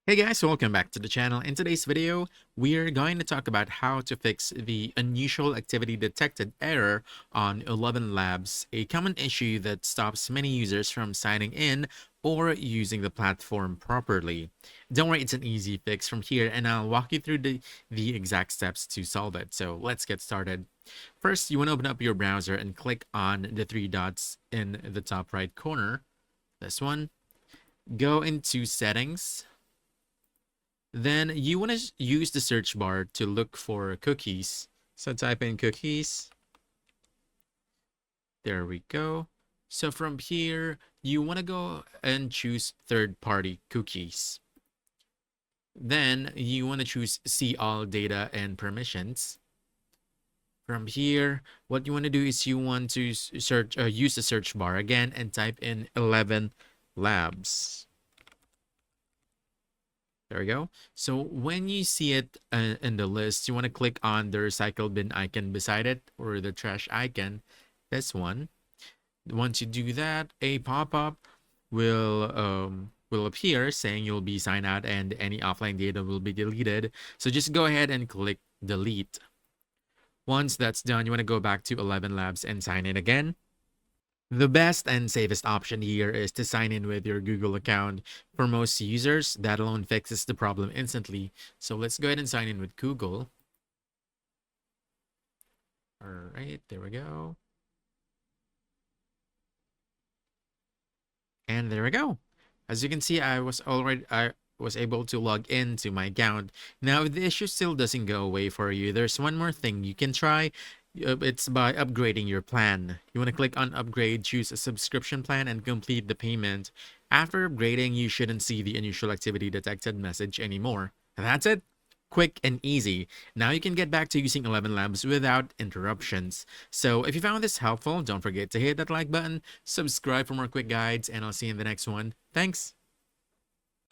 Hey guys, welcome back to the channel. In today's video, we are going to talk about how to fix the unusual activity detected error on ElevenLabs, a common issue that stops many users from signing in or using the platform properly. Don't worry, it's an easy fix from here, and I'll walk you through the exact steps to solve it. So let's get started. First, you want to open up your browser and click on the three dots in the top right corner. This one. Go into settings. Then you want to use the search bar to look for cookies. So type in cookies. There we go. So from here, you want to go and choose third-party cookies. Then you want to choose see all data and permissions. From here, what you want to do is you want to use the search bar again and type in ElevenLabs. There we go. So when you see it in the list, you want to click on the recycle bin icon beside it or the trash icon. This one. Once you do that, a pop-up will appear saying you'll be signed out and any offline data will be deleted. So just go ahead and click delete. Once that's done, you want to go back to ElevenLabs and sign in again. The best and safest option here is to sign in with your Google account. For most users, that alone fixes the problem instantly. So let's go ahead and sign in with Google. All right, there we go. And there we go. As you can see, I was able to log into my account. Now, if the issue still doesn't go away for you, there's one more thing you can try. It's by upgrading your plan. You want to click on upgrade, choose a subscription plan, and complete the payment. After upgrading, you shouldn't see the unusual activity detected message anymore. And that's it. Quick and easy. Now you can get back to using ElevenLabs without interruptions. So if you found this helpful, don't forget to hit that like button, subscribe for more quick guides, and I'll see you in the next one. Thanks.